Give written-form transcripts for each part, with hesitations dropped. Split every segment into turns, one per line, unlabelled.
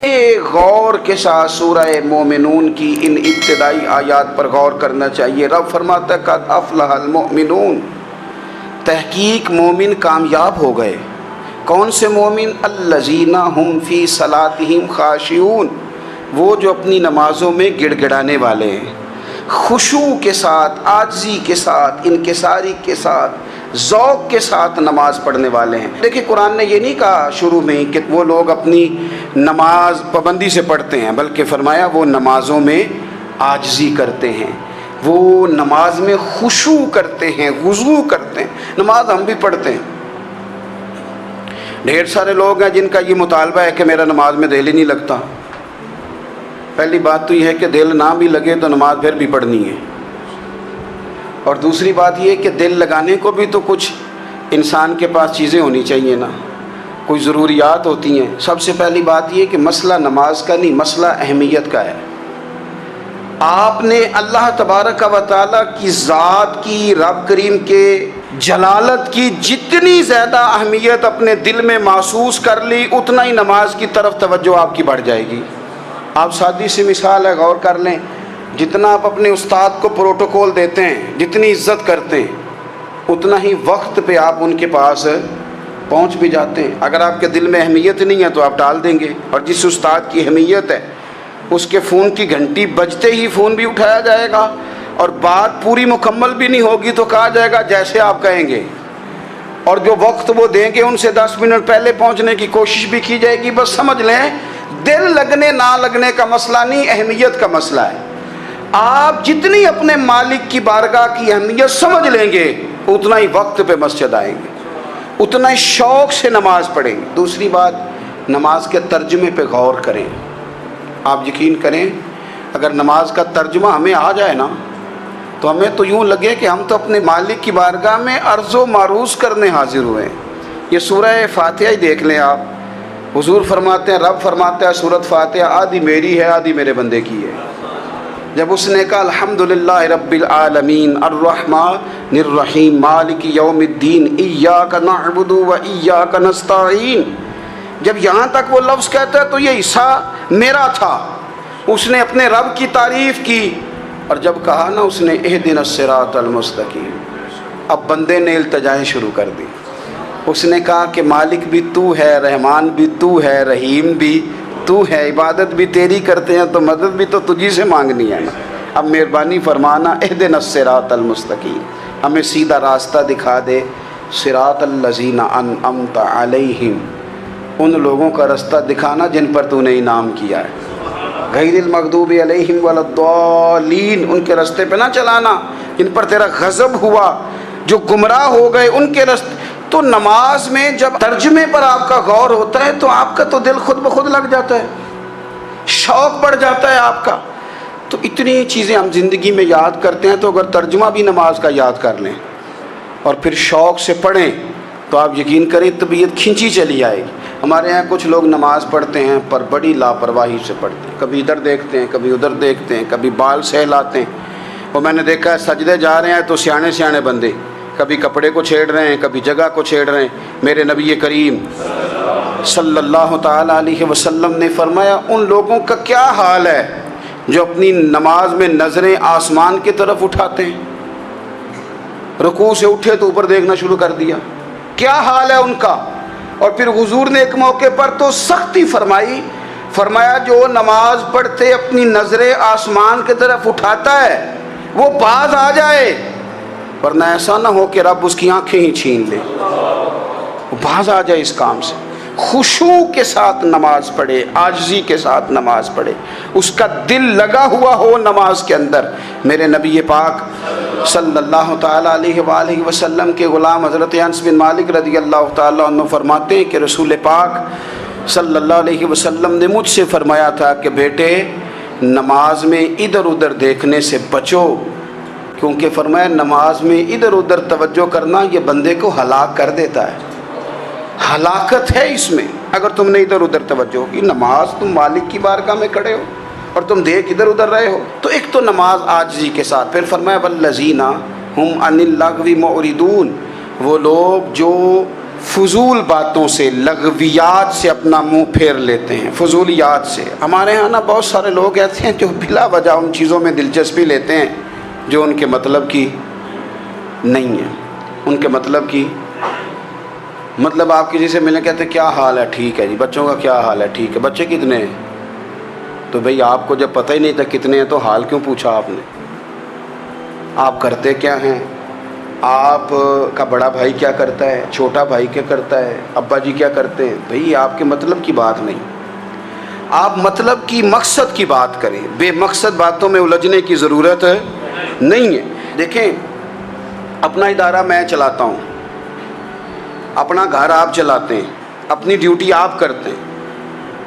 غور کے ساتھ سورہ مومنون کی ان ابتدائی آیات پر غور کرنا چاہیے۔ رب فرماتا ہے قد افلح المؤمنون، تحقیق مومن کامیاب ہو گئے۔ کون سے مومن؟ الذین هم فی صلاتہم خاشعون، وہ جو اپنی نمازوں میں گڑ گڑانے والے ہیں، خشوع کے ساتھ، عاجزی کے ساتھ، انکساری کے ساتھ، ذوق کے ساتھ نماز پڑھنے والے ہیں۔ دیکھیں قرآن نے یہ نہیں کہا شروع میں کہ وہ لوگ اپنی نماز پابندی سے پڑھتے ہیں، بلکہ فرمایا وہ نمازوں میں عاجزی کرتے ہیں، وہ نماز میں خشوع کرتے ہیں، خضوع کرتے ہیں۔ نماز ہم بھی پڑھتے ہیں، ڈھیر سارے لوگ ہیں جن کا یہ مطالبہ ہے کہ میرا نماز میں دل ہی نہیں لگتا۔ پہلی بات تو یہ ہے کہ دل نہ بھی لگے تو نماز پھر بھی پڑھنی ہے، اور دوسری بات یہ ہے کہ دل لگانے کو بھی تو کچھ انسان کے پاس چیزیں ہونی چاہیے نا، کوئی ضروریات ہوتی ہیں۔ سب سے پہلی بات یہ کہ مسئلہ نماز کا نہیں، مسئلہ اہمیت کا ہے۔ آپ نے اللہ تبارک و تعالیٰ کی ذات کی، رب کریم کے جلالت کی جتنی زیادہ اہمیت اپنے دل میں محسوس کر لی، اتنا ہی نماز کی طرف توجہ آپ کی بڑھ جائے گی۔ آپ سادی سی مثال ہے، غور کر لیں، جتنا آپ اپنے استاد کو پروٹوکول دیتے ہیں، جتنی عزت کرتے ہیں، اتنا ہی وقت پہ آپ ان کے پاس پہنچ بھی جاتے ہیں۔ اگر آپ کے دل میں اہمیت نہیں ہے تو آپ ٹال دیں گے، اور جس استاد کی اہمیت ہے اس کے فون کی گھنٹی بجتے ہی فون بھی اٹھایا جائے گا، اور بات پوری مکمل بھی نہیں ہوگی تو کہا جائے گا جیسے آپ کہیں گے، اور جو وقت وہ دیں گے ان سے 10 منٹ پہلے پہنچنے کی کوشش بھی کی جائے گی۔ بس سمجھ لیں دل لگنے نہ لگنے کا مسئلہ نہیں، اہمیت کا مسئلہ ہے۔ آپ جتنی اپنے مالک کی بارگاہ کی اہمیت سمجھ لیں گے، اتنا ہی وقت پہ مسجد آئیں گے، اتنا ہی شوق سے نماز پڑھیں گے۔ دوسری بات، نماز کے ترجمے پہ غور کریں۔ آپ یقین کریں اگر نماز کا ترجمہ ہمیں آ جائے نا تو ہمیں تو یوں لگے کہ ہم تو اپنے مالک کی بارگاہ میں عرض و معروض کرنے حاضر ہوئے ہیں۔ یہ سورہ فاتحہ ہی دیکھ لیں آپ، حضور فرماتے ہیں، رب فرماتا ہے سورۃ فاتحہ آدھی میری ہے آدھی میرے بندے کی ہے۔ جب اس نے کہا الحمدللہ رب العالمین الرحمن الرحیم مالک یوم الدین ایاک نعبد و ایاک نستعین، جب یہاں تک وہ لفظ کہتا ہے تو یہ حصہ میرا تھا۔ اس نے اپنے رب کی تعریف کی، اور جب کہا نا اس نے اہدنا الصراط المستقیم، اب بندے نے التجائیں شروع کر دی۔ اس نے کہا کہ مالک بھی تو ہے، رحمان بھی تو ہے، رحیم بھی تو ہے، عبادت بھی تیری کرتے ہیں تو مدد بھی تو تجھی سے مانگنی ہے نا۔ اب مہربانی فرمانا اہدنا الصراط المستقیم، ہمیں سیدھا راستہ دکھا دے، صراط الذین انعمت علیہم، ان لوگوں کا راستہ دکھانا جن پر تو نے انعام کیا ہے، غیر المغضوب علیہم ولا الضالین، ان کے راستے پہ نہ چلانا جن پر تیرا غضب ہوا، جو گمراہ ہو گئے ان کے راستے۔ تو نماز میں جب ترجمے پر آپ کا غور ہوتا ہے تو آپ کا تو دل خود بخود لگ جاتا ہے، شوق بڑھ جاتا ہے آپ کا۔ تو اتنی چیزیں ہم زندگی میں یاد کرتے ہیں، تو اگر ترجمہ بھی نماز کا یاد کر لیں اور پھر شوق سے پڑھیں تو آپ یقین کریں طبیعت کھنچی چلی آئے گی۔ ہمارے یہاں کچھ لوگ نماز پڑھتے ہیں پر بڑی لاپرواہی سے پڑھتے ہیں، کبھی ادھر دیکھتے ہیں کبھی ادھر دیکھتے ہیں، کبھی بال سہلاتے ہیں۔ وہ میں نے دیکھا ہے سجدے جا رہے ہیں تو سیانے سیانے بندے کبھی کپڑے کو چھیڑ رہے ہیں کبھی جگہ کو چھیڑ رہے ہیں۔ میرے نبی کریم صلی اللہ تعالیٰ علیہ وسلم نے فرمایا ان لوگوں کا کیا حال ہے جو اپنی نماز میں نظریں آسمان کی طرف اٹھاتے ہیں، رکوع سے اٹھے تو اوپر دیکھنا شروع کر دیا، کیا حال ہے ان کا۔ اور پھر حضور نے ایک موقع پر تو سختی فرمائی، فرمایا جو نماز پڑھتے اپنی نظریں آسمان کی طرف اٹھاتا ہے وہ باز آ جائے، ورنہ ایسا نہ ہو کہ رب اس کی آنکھیں ہی چھین لے، وہ باز آ جائے اس کام سے۔ خشوع کے ساتھ نماز پڑھے، عاجزی کے ساتھ نماز پڑھے، اس کا دل لگا ہوا ہو نماز کے اندر۔ میرے نبی پاک صلی اللہ تعالیٰ علیہ وآلہ وسلم کے غلام حضرت انس بن مالک رضی اللہ تعالیٰ عنہ فرماتے ہیں کہ رسول پاک صلی اللہ علیہ وسلم نے مجھ سے فرمایا تھا کہ بیٹے نماز میں ادھر ادھر دیکھنے سے بچو، کیونکہ فرمایا نماز میں ادھر ادھر توجہ کرنا یہ بندے کو ہلاک کر دیتا ہے، ہلاکت ہے اس میں اگر تم نے ادھر ادھر توجہ ہوگی۔ نماز تم مالک کی بارگاہ میں کھڑے ہو اور تم دیکھ ادھر ادھر رہے ہو، تو ایک تو نماز عاجزی کے ساتھ۔ پھر فرمایا والذین ہم عن اللغو معرضون، وہ لوگ جو فضول باتوں سے، لغویات سے اپنا منہ پھیر لیتے ہیں، فضولیات سے۔ ہمارے ہاں نا بہت سارے لوگ ایسے ہیں جو بلا وجہ ان چیزوں میں دلچسپی لیتے ہیں جو ان کے مطلب کی نہیں ہے، ان کے مطلب کی مطلب آپ کسی سے ملیں کہتے ہیں کیا حال ہے، ٹھیک ہے جی، بچوں کا کیا حال ہے، ٹھیک ہے، بچے کتنے ہیں؟ تو بھئی آپ کو جب پتہ ہی نہیں تھا کتنے ہیں تو حال کیوں پوچھا آپ نے؟ آپ کرتے کیا ہیں؟ آپ کا بڑا بھائی کیا کرتا ہے، چھوٹا بھائی کیا کرتا ہے، ابا جی کیا کرتے ہیں؟ بھئی آپ کے مطلب کی بات نہیں، آپ مطلب کی مقصد کی بات کریں، بے مقصد باتوں میں الجھنے کی ضرورت نہیں ہے۔ دیکھیں، اپنا ادارہ میں چلاتا ہوں، اپنا گھر آپ چلاتے ہیں، اپنی ڈیوٹی آپ کرتے ہیں،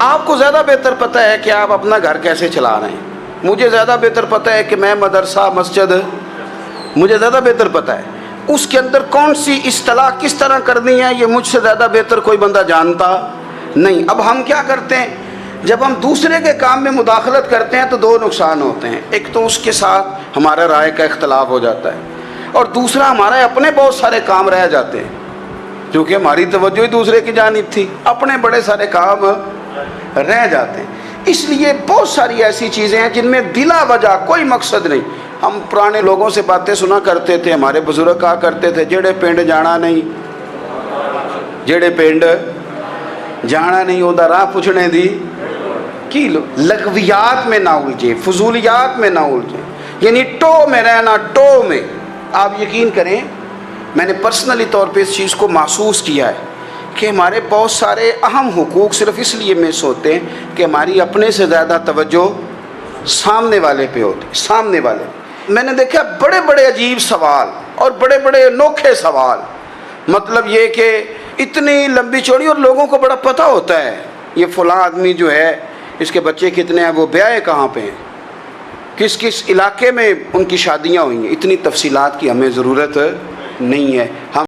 آپ کو زیادہ بہتر پتہ ہے کہ آپ اپنا گھر کیسے چلا رہے ہیں، مجھے زیادہ بہتر پتہ ہے کہ میں مدرسہ مسجد، مجھے زیادہ بہتر پتہ ہے اس کے اندر کون سی اصطلاح کس طرح کرنی ہے، یہ مجھ سے زیادہ بہتر کوئی بندہ جانتا نہیں۔ اب ہم کیا کرتے ہیں، جب ہم دوسرے کے کام میں مداخلت کرتے ہیں تو دو نقصان ہوتے ہیں، ایک تو اس کے ساتھ ہمارا رائے کا اختلاف ہو جاتا ہے، اور دوسرا ہمارے اپنے بہت سارے کام رہ جاتے ہیں، کیونکہ ہماری توجہ ہی دوسرے کی جانب تھی، اپنے بڑے سارے کام رہ جاتے ہیں۔ اس لیے بہت ساری ایسی چیزیں ہیں جن میں بلا وجہ کوئی مقصد نہیں۔ ہم پرانے لوگوں سے باتیں سنا کرتے تھے، ہمارے بزرگ کہا کرتے تھے جڑے پنڈ جانا نہیں، جڑے پنڈ جانا نہیں ہوتا راہ پوچھنے دی کی لو۔ لغویات میں نہ الجھیں، فضولیات میں نہ الجھیں، یعنی ٹو میں رہنا، ٹو میں۔ آپ یقین کریں، میں نے پرسنلی طور پہ اس چیز کو محسوس کیا ہے کہ ہمارے بہت سارے اہم حقوق صرف اس لیے مس ہوتے ہیں کہ ہماری اپنے سے زیادہ توجہ سامنے والے پہ ہوتی، سامنے والے۔ میں نے دیکھا بڑے بڑے عجیب سوال اور بڑے بڑے انوکھے سوال، مطلب یہ کہ اتنی لمبی چوڑی، اور لوگوں کو بڑا پتہ ہوتا ہے یہ فلاں آدمی جو ہے اس کے بچے کتنے ہیں، وہ بیاہ کہاں پہ ہیں، کس کس علاقے میں ان کی شادیاں ہوئی ہیں۔ اتنی تفصیلات کی ہمیں ضرورت نہیں ہے۔ ہم